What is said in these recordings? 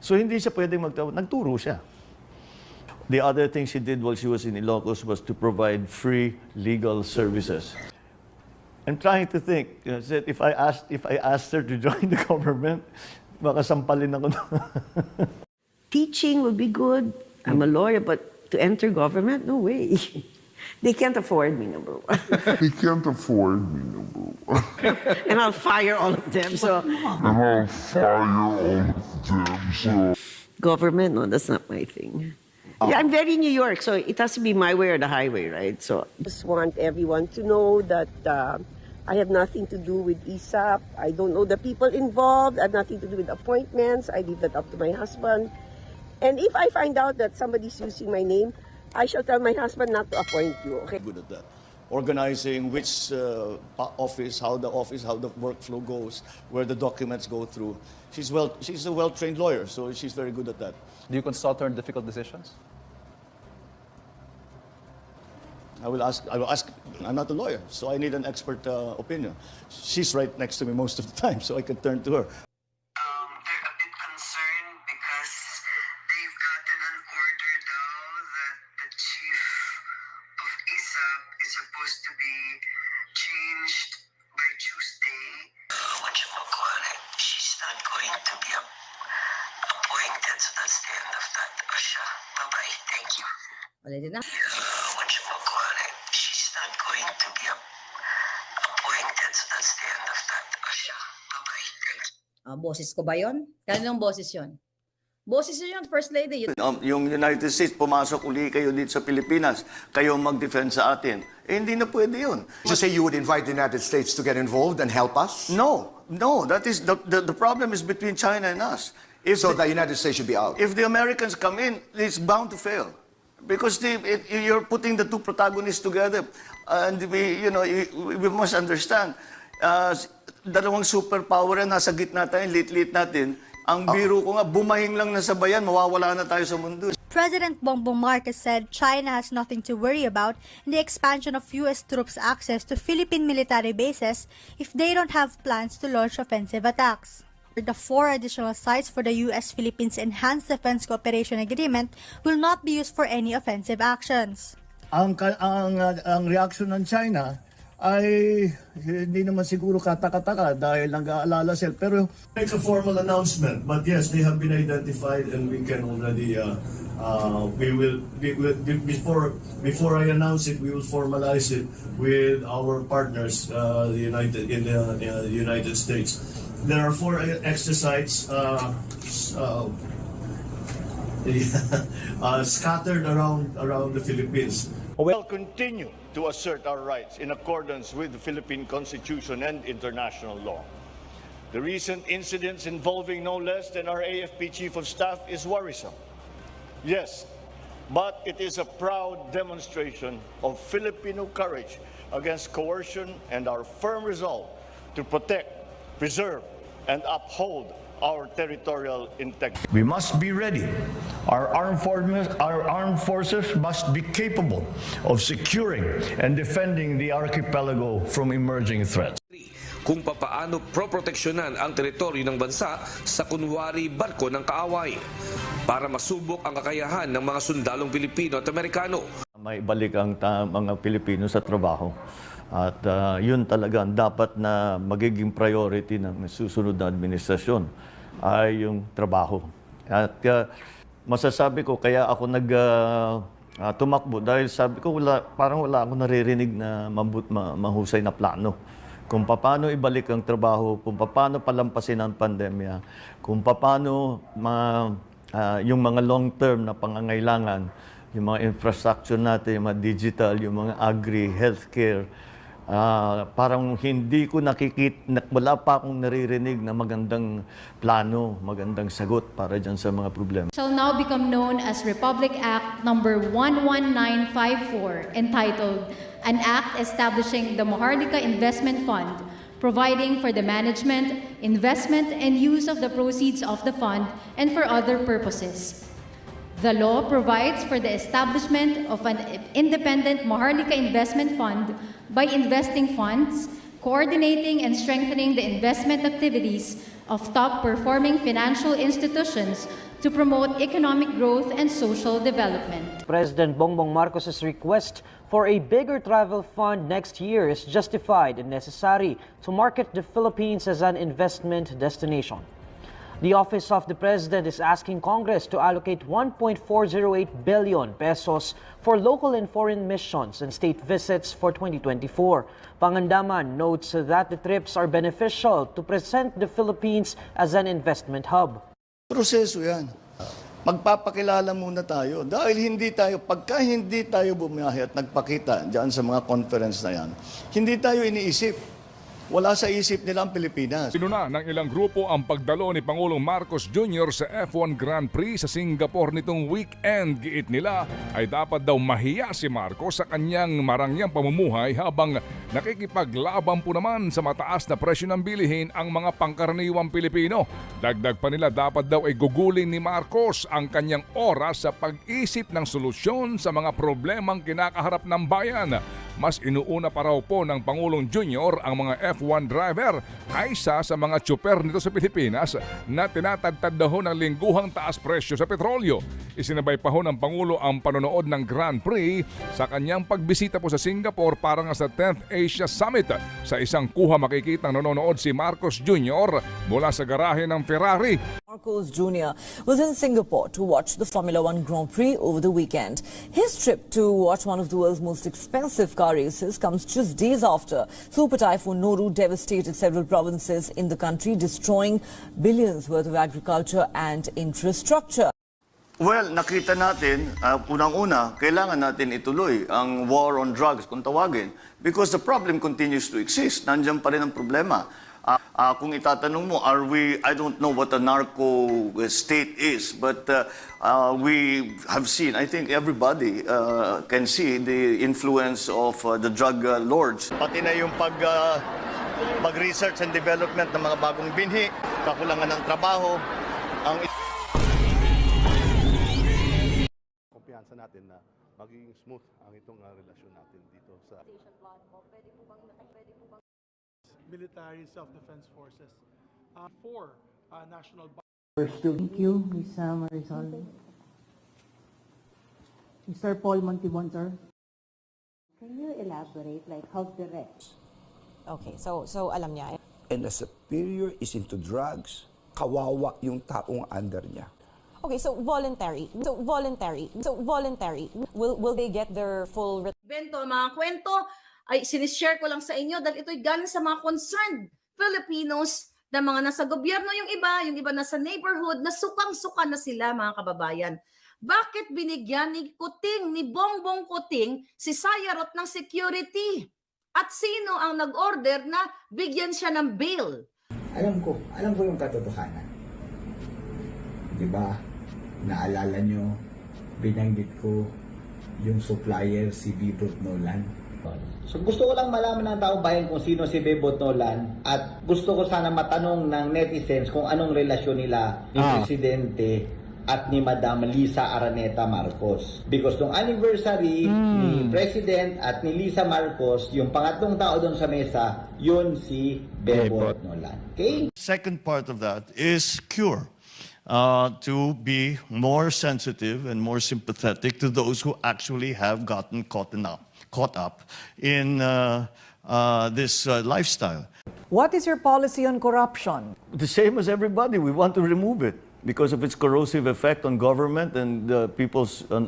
So hindi siya pwedeng nagturo siya. The other thing she did while she was in Ilocos was to provide free legal services. I'm trying to think, that if I asked her to join the government, baka sampalin ako. Teaching would be good. I'm a lawyer, but to enter government, no way. They can't afford me, number one. They can't afford me, number one. And I'll fire all of them. So government, no, that's not my thing. Yeah, I'm very New York, so it has to be my way or the highway, right? So I just want everyone to know that I have nothing to do with ESAP. I don't know the people involved. I have nothing to do with appointments. I leave that up to my husband. And if I find out that somebody's using my name, I shall tell my husband not to appoint you, okay? Good at that. Organizing which office, how the workflow goes, where the documents go through. She's a well-trained lawyer, so she's very good at that. Do you consult her in difficult decisions? I will ask. I'm not a lawyer, so I need an expert opinion. She's right next to me most of the time, so I can turn to her. They're a bit concerned because they've gotten an order now that the chief of ISAP is supposed to be changed by Tuesday. What you call it? She's not going to be appointed, so that's the end of that. Osha, bye-bye. Thank you. Ulitin na. What you call it? She's not going to be appointed, so that's the end of that. Osha, bye-bye. Thank you. Boses ko ba yun? Kaninong boses yun? Boses yun, First Lady. Yung United States, pumasok uli kayo dito sa Pilipinas, kayo mag-defend sa atin. Hindi na pwede yun. You say you would invite the United States to get involved and help us? No, that is, the problem is between China and us. So the United States should be out? If the Americans come in, it's bound to fail. Because you're putting the two protagonists together. And we must understand, dalawang superpower na nasa gitna tayo, lit-lit natin. Ang biro ko nga, bumahing lang na sa bayan, mawawala na tayo sa mundo. President Bongbong Marcos said China has nothing to worry about in the expansion of U.S. troops' access to Philippine military bases if they don't have plans to launch offensive attacks. The 4 additional sites for the U.S.-Philippines Enhanced Defense Cooperation Agreement will not be used for any offensive actions. Ang reaction ng China ay hindi naman siguro katakataka dahil nag-aalala sila. Pero make a formal announcement. But yes, they have been identified and we can already, before I announce it, we will formalize it with our partners in the United States. There are 4 exercises scattered around the Philippines. We'll continue to assert our rights in accordance with the Philippine Constitution and international law. The recent incidents involving no less than our AFP Chief of Staff is worrisome. Yes, but it is a proud demonstration of Filipino courage against coercion and our firm resolve to protect, preserve, and uphold our territorial integrity. We must be ready. Our armed forces must be capable of securing and defending the archipelago from emerging threats. Kung papaano proproteksyonan ang teritoryo ng bansa sa kunwari barko ng kaaway para masubok ang kakayahan ng mga sundalong Pilipino at Amerikano. May balik ang mga Pilipino sa trabaho. At yun talaga dapat na magiging priority ng susunod na administrasyon ay yung trabaho. At masasabi ko, kaya ako tumakbo dahil sabi ko, parang wala ako naririnig na mahusay na plano. Kung paano ibalik ang trabaho, kung paano palampasin ang pandemya, kung paano yung mga long-term na pangangailangan, yung mga infrastructure natin, yung mga digital, yung mga agri, healthcare, parang hindi ko wala pa akong naririnig na magandang plano, magandang sagot para dyan sa mga problema. Shall now become known as Republic Act number 11954, entitled An Act Establishing the Maharlika Investment Fund, providing for the management, investment, and use of the proceeds of the fund and for other purposes. The law provides for the establishment of an independent Maharlika Investment Fund by investing funds, coordinating and strengthening the investment activities of top-performing financial institutions to promote economic growth and social development. President Bongbong Marcos' request for a bigger travel fund next year is justified and necessary to market the Philippines as an investment destination. The Office of the President is asking Congress to allocate 1.408 billion pesos for local and foreign missions and state visits for 2024. Pangandaman notes that the trips are beneficial to present the Philippines as an investment hub. Proseso yan. Magpapakilala muna tayo. Dahil pagka hindi tayo bumiyahe at nagpakita dyan sa mga conference na yan, hindi tayo iniisip. Wala sa isip nila ang Pilipinas. Pinuna ng ilang grupo ang pagdalo ni Pangulong Marcos Jr. sa F1 Grand Prix sa Singapore nitong weekend. Giit nila ay dapat daw mahiya si Marcos sa kanyang marangyang pamumuhay habang nakikipaglaban po naman sa mataas na presyo ng bilihin ang mga pangkaraniwang Pilipino. Dagdag pa nila dapat daw ay gugulin ni Marcos ang kanyang oras sa pag-isip ng solusyon sa mga problemang kinakaharap ng bayan. Mas inuuna pa raw po ng Pangulong Jr. ang mga F1 driver kaysa sa mga tsuper nito sa Pilipinas na tinatagtad daw ng lingguhang taas presyo sa petrolyo. Isinabay pa ho ng Pangulo ang panonood ng Grand Prix sa kanyang pagbisita po sa Singapore para nga sa 10th Asia Summit. Sa isang kuha makikita nanonood si Marcos Jr. mula sa garahe ng Ferrari. Marcos Jr. was in Singapore to watch the Formula One Grand Prix over the weekend. His trip to watch one of the world's most expensive car races comes just days after Super Typhoon Noru devastated several provinces in the country, destroying billions worth of agriculture and infrastructure. Well, nakita natin, unang-una, kailangan natin ituloy ang war on drugs, kung tawagin, because the problem continues to exist. Nandiyan pa rin ang problema. Kung itatanong mo, I don't know what a narco state is, but we have seen, I think everybody can see the influence of the drug lords. Pati na yung pag-research and development ng mga bagong binhi, kakulangan ng trabaho, ang kumpiyansa natin na magiging smooth ang itong relasyon natin dito sa military self-defense forces for national. Thank you, Ms. Marisol. Mr. Paul Montibon, sir. Can you elaborate, like how direct? Okay, so alam niya. And the superior is into drugs, kawawa yung taong under niya. Okay, so voluntary. Will they get their full Bento, mga kwento ay sinishare ko lang sa inyo dahil ito'y galing sa mga concerned Filipinos na mga nasa gobyerno, yung iba nasa neighborhood, na sukang-suka na sila, mga kababayan. Bakit binigyan ni Bongbong Kuting si Sayarot ng security? At sino ang nag-order na bigyan siya ng bail? Alam ko yung katotohanan. Di ba? Naalala nyo, binanggit ko yung supplier si Bebot Nolan. So gusto ko lang malaman ng taong bayan kung sino si Bebot Nolan at gusto ko sana matanong ng netizens kung anong relasyon nila ni Presidente at ni Madam Lisa Araneta Marcos. Because nung anniversary ni President at ni Lisa Marcos, yung pangatlong tao doon sa mesa, yun si Bebot Nolan. Okay? Second part of that is cure. To be more sensitive and more sympathetic to those who actually have gotten caught up in this lifestyle. What is your policy on corruption? The same as everybody. We want to remove it because of its corrosive effect on government and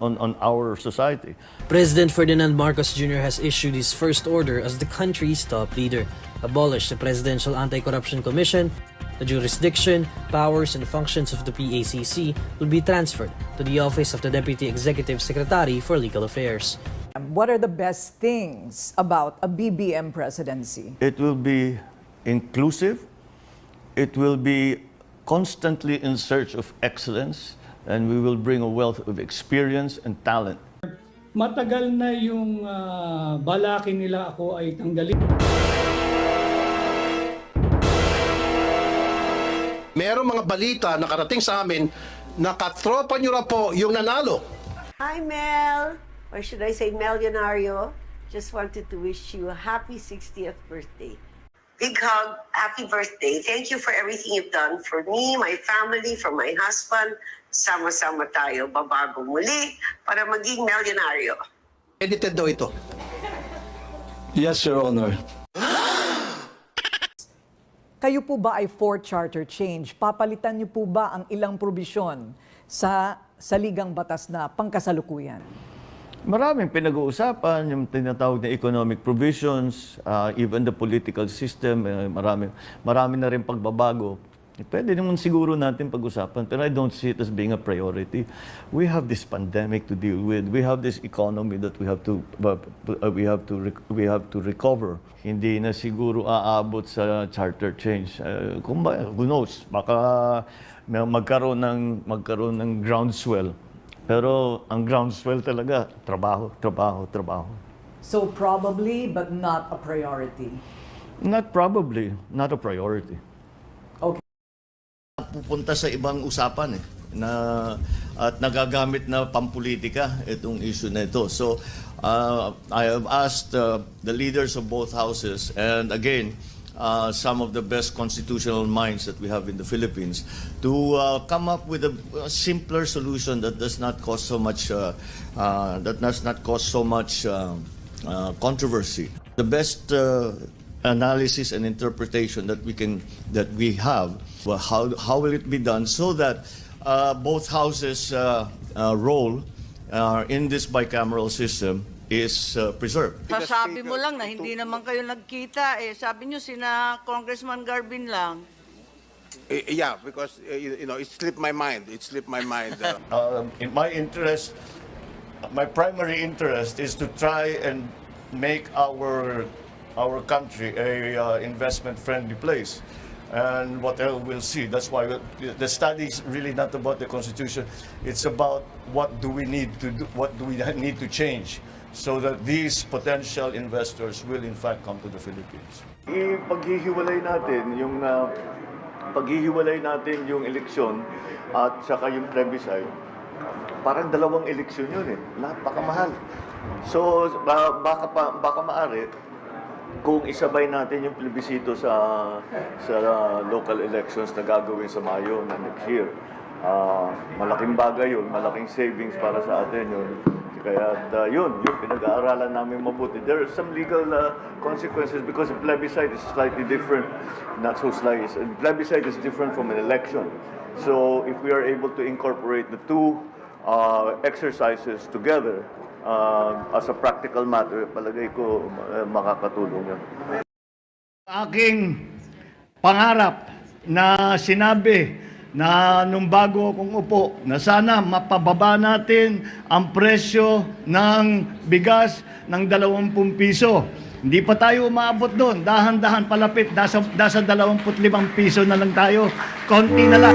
on our society. President Ferdinand Marcos Jr. has issued his first order as the country's top leader. Abolish the Presidential Anti-Corruption Commission. The jurisdiction, powers, and functions of the PACC will be transferred to the Office of the Deputy Executive Secretary for Legal Affairs. What are the best things about a BBM presidency? It will be inclusive. It will be constantly in search of excellence, and we will bring a wealth of experience and talent. Matagal na yung balaki nila ako ay tanggalin. Merong mga balita na karating sa amin na katropa nyo na po yung nanalo. Hi, Mel. Or should I say Melionario? Just wanted to wish you a happy 60th birthday. big hug, happy birthday. Thank you for everything you've done for me, my family, for my husband. Sama-sama tayo, babago muli para maging milyonaryo. Edited daw ito. Yes, Your Honor. Kayo po ba ay for charter change? Papalitan niyo po ba ang ilang probisyon sa saligang batas na pangkasalukuyan? Maraming pinag-uusapan, yung tinatawag na economic provisions, even the political system, marami na rin pagbabago. Pwede naman siguro natin pag-usapan, pero I don't see it as being a priority. We have this pandemic to deal with. We have this economy that we have to recover. Hindi na siguro aabot sa charter change. Who knows? Baka magkaroon ng groundswell. Pero ang groundswell talaga, trabaho. So probably but not a priority. Not probably, not a priority. Pupunta sa ibang usapan at nagagamit na pampolitika itong issue na ito. So I have asked the leaders of both houses and again some of the best constitutional minds that we have in the Philippines to come up with a simpler solution that does not cause so much controversy. The best analysis and interpretation that we have. Well, how will it be done so that both houses' role in this bicameral system is preserved? Sasabi mo lang na hindi naman kayo nagkita sabi niyo sina Congressman Garvin lang. Yeah, because it slipped my mind. In my interest, my primary interest is to try and make our country a investment-friendly place. And what we'll see. That's why the study is really not about the Constitution. It's about what do we need to do, what do we need to change so that these potential investors will in fact come to the Philippines. Paghihiwalay natin yung eleksyon at saka yung plebiscite. Parang dalawang eleksyon yun Napakamahal. So baka maaari kung isabay natin yung plebisito sa local elections na gagawin sa Mayo na next year. Malaking bagay yun, malaking savings para sa atin yun. Kaya yun pinag-aaralan namin mabuti. There are some legal consequences because a plebiscite is slightly different, not so slightly. A plebiscite is different from an election. So if we are able to incorporate the two exercises together, as a practical matter, palagay ko makakatulong yan. Aking pangarap na sinabi na nung bago akong upo na sana mapababa natin ang presyo ng bigas ng 20 piso. Hindi pa tayo umaabot doon. Dahan-dahan palapit. Nasa 25 piso na lang tayo. Konti na lang.